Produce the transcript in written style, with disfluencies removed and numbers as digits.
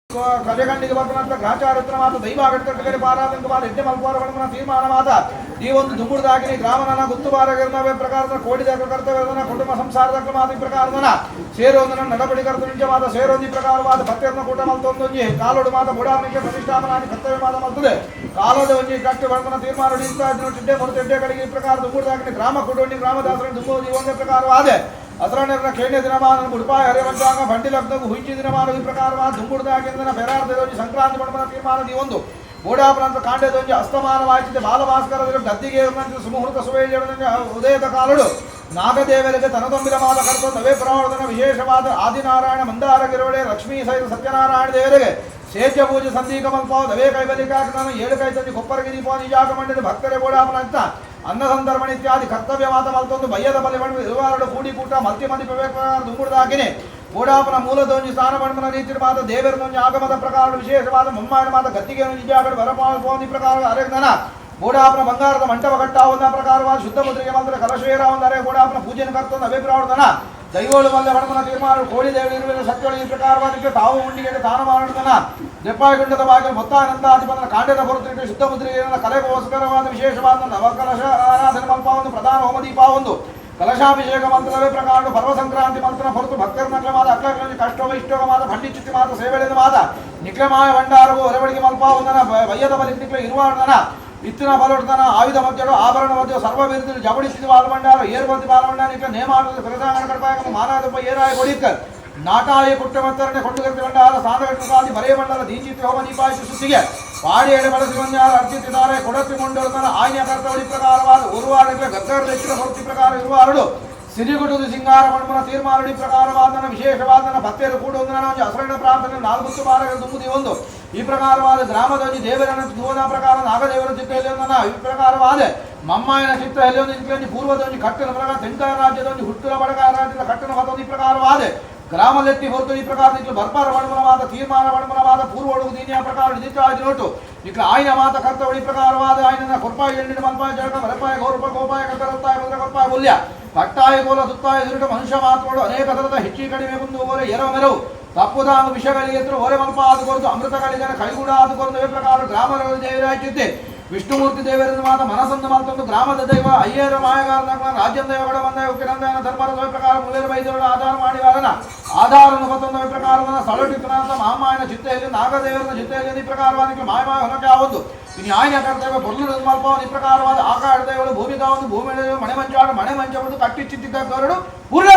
ಕಲೆಗಂಡಿಗೆ ಬರ್ತನಂತ ಗ್ರಾಚಾರಿತ್ರ ಮಾತ ದೈವಾಗಟ್ಟಕರೆ ಪಾರಾದಂಕವಾದ ಎಡ್ಡೆ ಮಲ್ಪಾರವನ್ನ ತೀರ್ಮಾನ ಮಾತ ಈ ಒಂದು ದುಂಗುಡದಾಗಿನಿ ಗ್ರಾಮನ ಗುತ್ತುಬಾರಗಿರ್ನವೇ ಪ್ರಕಾರದ ಕೋಡಿದ ಕರ್ತವ್ಯದನ ಕುಟುಂಬ ಸಂಸಾರದ ಮಾತಿ ಪ್ರಕಾರದನ ಸೇರೋದನ ನಡಬಡಿ ಕರ್ತವ್ಯ ಮಾತ ಸೇರೋದಿ ಪ್ರಕಾರವಾದ ಭಕ್ತಿಯನ್ನ ಕೂಟ ಮಲ್ತೊಂದೊಂಜಿ ಕಾಲೋಡು ಮಾತ ಬುಡಾವಣಿಗೆ ಪ್ರತಿಷ್ಠಾಪನಾದಿ ಕರ್ತವ್ಯ ಮಾತ ಮಲ್ತದೆ ಕಾಲದ ಒಂಜಿ ಗಟ್ಟಿ ಬರ್ತನ ತೀರ್ಮಾನ ಹಿಡಿಯುತ್ತಾ ಇದ್ದು ಟಿಡ್ಡೆ ಮರುತು ಎಡ್ಡೆಗಳಿಗೆ ಈ ಪ್ರಕಾರ ದುಂಗುಡದಾಗಿನಿ ಗ್ರಾಮ ಕುಟುಂಬಿ ಗ್ರಾಮದಾಸರ ದುಂಬುವುದು ಒಂದೇ ಪ್ರಕಾರವಾದೆ ಅದರ ಕೇಂದ್ರ ದಿನಮಾನ ಉಡುಪಾಯ ಹರಿವಂತಾಂಗ ಬಂಡಿ ಲಗ್ನಗೂ ಹುಂಚಿ ದಿನಮಾನ ಈ ಪ್ರಕಾರವಾದ ದುಂಗುಡದಾಗಿಂದನ ಬೆರಾರ್ದೊಂಜಿ ಸಂಕ್ರಾಂತಿ ಬಣ್ಣದ ತೀರ್ಮಾನದಿ ಒಂದು ಬೋಡಾಪುರಂತ ಕಾಂಡದೊಂಜಿ ಅಸ್ತಮಾನವಾಯಿತು ಬಾಲಭಾಸ್ಕರದಲ್ಲಿ ಗದ್ದಿಗೆ ಸುಮುಹೂರ್ತ ಸುವೇಜ ಉದಯದ ಕಾಲಡು ನಾಗದೇವರಿಗೆ ತನದೊಂಬಿದ ಮಾದ ಕರ್ತೋ ನವೇ ಪ್ರಮಾಣದ ವಿಶೇಷವಾದ ಆದಿನಾರಾಯಣ ಮಂದಾರ ಗಿರೋಳೆ ಲಕ್ಷ್ಮೀ ಸಹಿತ ಸತ್ಯನಾರಾಯಣ ದೇವರಿಗೆ ಸೇಜ್ಯ ಪೂಜೆ ಸಂದೀಕ ಮಲ್ಪಾವ ನವೇ ಕೈಬಲಿಕಾಗ್ನ ಏಳು ಕೈ ತಂದಿ ಕೊಪ್ಪರಿಗೆ ದೀಪ ನಿಜಾಗ ಮಂಡಿದ ಭಕ್ತರೇ ಬೋಡಾಪುರ ಅಂತ ಅನ್ನ ಸಂದರ್ಭಣ ಇತ್ಯಾದಿ ಕರ್ತವ್ಯ ಮಾತ ಮಲ್ತೊಂದು ಬಯ್ಯದ ಬಲಿ ಬಣ್ಣ ಇರುವಾರಡು ಕೂಡಿ ಕೂಟ ಮಲ್ತಿ ಮದಿ ದುಂಗುಡದಾಗಿನಿ ಬೋಡಾಪನ ಮೂಲದೊಂಜಿ ಸ್ಥಾನ ಬಣ್ಮನ ರೀತಿ ಮಾತ ದೇವರದೊಂಜಿ ಆಗಮದ ಪ್ರಕಾರ ವಿಶೇಷವಾದ ಮುಮ್ಮಾಯನ ಮಾತ ಗದ್ದಿಗೆ ನಿಜಾಗಡು ಬರಪಾದಿ ಪ್ರಕಾರ ಅರೆಗ್ನನ ಬೋಡಾಪನ ಬಂಗಾರದ ಮಂಟಪ ಕಟ್ಟಾವಂದ ಪ್ರಕಾರವಾದ ಶುದ್ಧ ಮುದ್ರಿಗೆ ಮಂತ್ರ ಕಲಶೇರ ಒಂದರೆ ಬೋಡಾಪನ ಪೂಜೆನ ಕರ್ತೊಂದು ಅಭಿಪ್ರಾವರ್ಧನ ದೈವೋಳು ಮಲ್ಲ ಬಡಮನ ತೀರ್ಮಾನ ಕೋಳಿ ದೇವರು ಇರುವೆ ಸತ್ಯಗಳು ಈ ಪ್ರಕಾರವಾದಕ್ಕೆ ತಾವು ಉಂಡಿಗೆ ದಾನ ಮಾಡೋದನ ದೆಪ್ಪಾಯಗುಂಡದ ಬಾಗಿಲು ಮೊತ್ತಾನಂದಾಧಿಪನ ಕಾಂಡದ ಹೊರತು ಶುದ್ಧ ಮುದ್ರಿಕೆಯ ಕಲೆಗೋಸ್ಕರವಾದ ವಿಶೇಷವಾದ ನವಕಲಶ ಆರಾಧನೆ ಮಲ್ಪಾವೊಂದು ಪ್ರಧಾನ ಹೋಮದೀಪ ಒಂದು ಕಲಶಾಭಿಷೇಕ ಮಂತ್ರವೇ ಪ್ರಕಾರ ಪರ್ವ ಸಂಕ್ರಾಂತಿ ಮಂತ್ರ ಹೊರತು ಭಕ್ತರ ನಕ್ಲಮಾದ ಅಕ್ಕಗಳಲ್ಲಿ ಕಷ್ಟವ ಇಷ್ಟೋಗವಾದ ಭಂಡಿ ಚಿತ್ತಿ ಮಾತ ಸೇವೆಳೆದ ಮಾದ ನಿಕ್ಲಮಾಯ ಭಂಡಾರವು ಹೊರವಳಿಗೆ ಮಲ್ಪಾವೊಂದನ ಬಯ್ಯದ ಬಲಿ ನಿಕ್ಲೆ ಇರುವಾರ್ದನ ಇತ್ತಿನ ಬಲೋಡ್ತನ ಆಯುಧ ಮಧ್ಯಳು ಆಭರಣ ಮಧ್ಯ ಸರ್ವ ವಿರುದ್ಧ ಜಬಡಿಸಿದ ಬಾಲಮಂಡಾರ ಏರ್ಬಂದಿ ಬಾಲಮಂಡಾರ ನಿಕ್ಲೆ ನೇಮಾಟದ ಪ್ರಧಾನ ಕಡಪಾಯ ಮಾನದ ಏರಾಯ ಕೊಡಿಕರ್ ನಾಟಾಯ ಕುಟ್ಟಮತ್ತರನೆ ಕೊಂಡುಗರ್ತಿ ಬಂಡಾರ ಸಾಧಕಟ್ಟಾದಿ ಬರೆಯ ಮಂಡಲ ದೀಚಿತ್ತಿ ಹೋಮ ದೀಪಾಯಿತು ಸುತ್ತಿಗೆ ಪಾಡಿ ಎಡೆ ಬಳಸಿ ಬಂದಾರ ಅರ್ಚಿತ್ತಿದ್ದಾರೆ ಕೊಡತ್ತಿಕೊಂಡೊಳತನ ಆಯ್ನ ಕರ್ತವಳಿ ಪ್ರಕಾರವಾದ ಉರುವಾಡಕ್ಕೆ ಗದ್ದರ ದಕ್ಷಿಣ ಹೊರತಿ ಪ್ರಕಾರ ಇರುವಾರಡು ಸಿರಿಗುಡುದು ಸಿಂಗಾರ ಮಣ್ಮನ ತೀರ್ಮಾನಡಿ ಪ್ರಕಾರವಾದನ ವಿಶೇಷವಾದನ ಭಕ್ತಿಯರು ಕೂಡುವುದನ ಹಸರಣ ಪ್ರಾರ್ಥನೆ ನಾಲ್ಕು ಬಾರಗಳ ತುಂಬುದಿ ಒಂದು ಈ ಪ್ರಕಾರವಾದ ಗ್ರಾಮದಲ್ಲಿ ದೇವರನ್ನ ಧುವನ ಪ್ರಕಾರ ನಾಗದೇವರ ಚಿತ್ತೆಯಲ್ಲಿ ಈ ಪ್ರಕಾರವಾದ ಮಮ್ಮಾಯನ ಚಿತ್ತೆಯಲ್ಲಿ ಒಂದು ಪೂರ್ವದೊಂದು ಕಟ್ಟನ ಪ್ರಕಾರ ತೆಂಕಾರ ರಾಜ್ಯದೊಂದು ಹುಟ್ಟುಲ ಬಡಗಾರ ರಾಜ್ಯದ ಕಟ್ಟನ ಮತ್ತೊಂದು ಈ ಪ್ರಕಾರವಾದ ಗ್ರಾಮಲೆತ್ತಿ ಹೊರತು ಈ ಪ್ರಕಾರ ನಿಕ್ಲು ಬರ್ಪಾರ ಬಣ್ಮನವಾದ ತೀರ್ಮಾನ ಬಣ್ಮನವಾದ ಪೂರ್ವೊಳಗು ದೀನಿಯ ಪ್ರಕಾರ ನಿತ್ಯವಾಗಿ ನೋಟು ನಿಕ್ಲು ಆಯ್ನ ಮಾತ ಕರ್ತವಳಿ ಪ್ರಕಾರವಾದ ಆಯ್ನ ಕೊರ್ಪಾಯ ಎಣ್ಣಿನ ಮಲ್ಪಾಯ ಜಳಕ ಮರಪಾಯ ಗೌರಪ ಗೋಪಾಯ ಕತ್ತರತ್ತಾಯ ಭದ್ರ ಕೊರ್ಪಾಯ ಮೂಲ್ಯ ಕಟ್ಟಾಯ ಗೋಲ ಸುತ್ತಾಯ ದುರುಟ ಮನುಷ್ಯ ಮಾತುಗಳು ಅನೇಕ ಥರದ ಹೆಚ್ಚಿ ಕಡಿಮೆ ಮುಂದೆ ಓರೆ ಎರವ ಮೆರವು ತಪ್ಪುದಾಂಗ ವಿಷಯಗಳಿಗೆ ಎದುರು ಓರೆ ಮಲ್ಪ ಆದುಕೊರ್ದು ಅಮೃತಗಳಿಗನ ಕೈಗೂಡ ಆದುಕೊರ್ದು ಈ ಪ್ರಕಾರ ಗ್ರಾಮದ ದೇವರಾಜ್ಯತೆ ವಿಷ್ಣುಮೂರ್ತಿ ದೇವರ ಮಾತ ಮನಸ್ಸನ್ನು ಮಾತೊಂದು ಗ್ರಾಮದ ದೈವ ಅಯ್ಯರ ಮಾಯಗಾರ ರಾಜ್ಯ ದೈವಗಳ ಬಂದ ಕಿರಂದನ ಧರ್ಮದ ಪ್ರಕಾರ ಮುಲೇರ ವೈದ್ಯಗಳ ಆಧಾರ ಮಾಡಿವಾರನ ಆಧಾರವನ್ನು ಮತ್ತೊಂದು ಪ್ರಕಾರವನ್ನು ಸಳಟಿತನಾಥ ಮಾಮಾಯನ ಚಿತ್ತೆಯಲ್ಲಿ ನಾಗದೇವರ ಚಿತ್ತೆಯಲ್ಲಿ ಈ ಪ್ರಕಾರವಾದ ಮಾಯಮಾಯ ಹೊನಕ್ಕೆ ಆವೊಂದು ಇನ್ನು ಆಯ್ನ ಕರ್ತವ್ಯ ಪೊರ್ಲು ಮಲ್ಪವನ್ನು ಈ ಪ್ರಕಾರವಾದ ಆಕಾಶ ದೈವಗಳು ಭೂಮಿಗಾವೊಂದು ಭೂಮಿ ಮನೆ ಮಂಚಾಡು ಮನೆ ಮಂಚ ಕಟ್ಟಿ ಚಿತ್ತಿದ್ದ ಗರುಡು ಪೂರ್ಣ